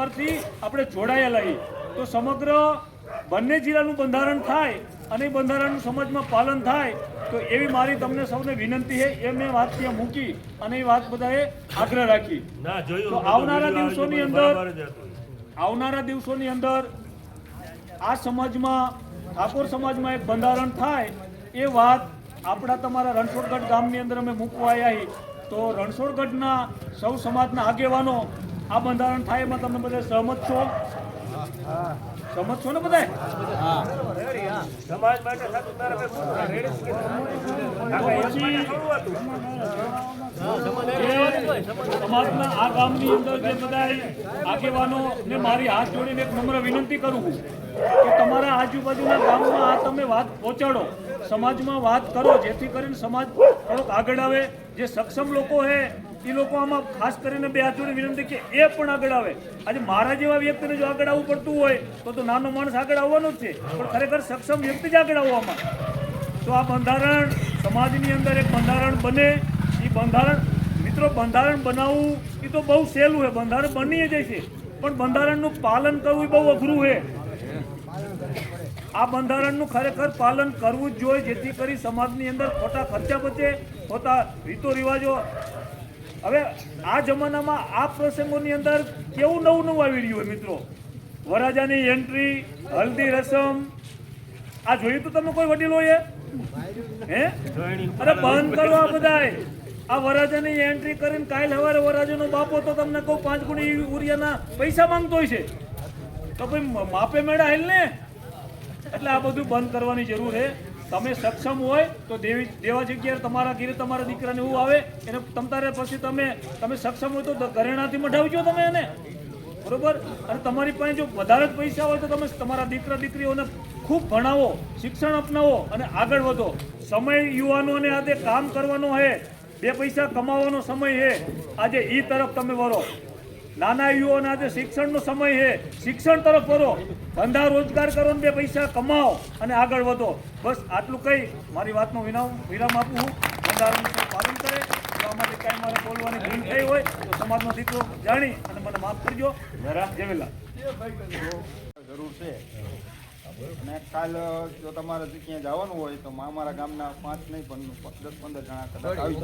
અંતરથી આપણે જોડાયેલા છીએ. તો સમગ્ર બંને જિલ્લાનું બંધારણ થાય અને બંધારણનું સમાજમાં પાલન થાય તો એવી મારી તમને સૌને વિનંતી છે. એ મેં વાત ત્યાં મૂકી અને એ વાત બધાએ આગ્રહ રાખી. તો આવનારા દિવસોની અંદર આ સમાજમાં ઠાકોર સમાજમાં એક બંધારણ થાય એ વાત આપણા તમારા રણછોડગઢ ગામની અંદર અમે મૂકવા આવ્યા છીએ. તો રણછોડગઢના સૌ સમાજના આગેવાનો આ બંધારણ થાય એમાં તમે બધા સહમત છો? સહમત છો ને બધા? સમાજ માટે સમાજના આ ગામની અંદર જે બધા આગેવાનો ને મારી હાથ જોડીને એક નમ્ર વિનંતી કરું છું કે તમારા આજુબાજુના ગામમાં આ તમે વાત પહોંચાડો, સમાજમાં વાત કરો, જેથી કરીને સમાજ થોડોક આગળ આવે. જે સક્ષમ લોકો છે એ લોકો આમાં ખાસ કરીને બે હાથ જોડી વિનંતી કે એ પણ આગળ આવે. આજે મારા જેવા વ્યક્તિને જો આગળ આવવું પડતું હોય તો નાનો માણસ આગળ આવવાનો જ છે, પણ ખરેખર સક્ષમ વ્યક્તિ જ આગળ આવવામાં. તો આ બંધારણ સમાજની અંદર એક બંધારણ બને. એ બંધારણ મિત્રો બંધારણ બનાવવું એ તો બહુ સહેલું છે, બંધારણ બની જાય છે, પણ બંધારણનું પાલન કરવું એ બહુ અઘરું છે. આ બંધારણનું ખરેખર પાલન કરવું જ જોઈએ, જેથી કરી સમાજની અંદર ખોટા ખર્ચા બચે, ખોટા રીતો રિવાજો. હવે આ જમાનામાં આ પ્રસંગોની અંદર કેવું નવું આવી રહ્યું હોય મિત્રો. વરરાજાની એન્ટ્રી, હલ્દી રસમ, આ જોયું તો તમે કોઈ વડીલોએ? હે અરે બંધ કરો આ બધાય. આ વરરાજાની એન્ટ્રી કરીને કાલ સવારે વરરાજાનો બાપો તો તમને કહું 5 ગુણી ઉરિયાના પૈસા માંગતો હોય છે, તો ભાઈ માપે મેળા હેલ ને. એટલે આ બધું બંધ કરવાની જરૂર છે. તમે સક્ષમ હોય તો દેવા જગ્યાએ તમારા ઘરે તમારા દીકરાને એવું આવે એને તમતારે પછી તમે સક્ષમ હોય તો ઘરેણાથી મઢાવજો તમે એને, બરોબર. અને તમારી પાસે જો વધારે જ પૈસા હોય તો તમે તમારા દીકરા દીકરીઓને ખૂબ ભણાવો, શિક્ષણ અપનાવો અને આગળ વધો. સમય યુવાનોને આજે કામ કરવાનો છે, 2 પૈસા કમાવાનો સમય છે. આજે એ તરફ તમે વળો. નાના યુવાઓને આજે શિક્ષણનો સમય છે, શિક્ષણ તરફ વળો. ધંધા રોજગાર કરો ને 2 પૈસા કમાઓ અને આગળ વધો. બસ આટલું કહી મારી વાતનો વિરામ આપું છું. બંધારણનું પાલન કરે. આમાંથી કાંઈ મારે બોલવાની ભૂલ થઈ હોય તો સમાજનો દીકરો જાણી અને મને માફ કરજો. જવેલા જરૂર છે. અને કાલ જો તમારે ક્યાં જવાનું હોય તો અમારા ગામના 5 નહીં પણ 10-15 જણા કદાચ આવી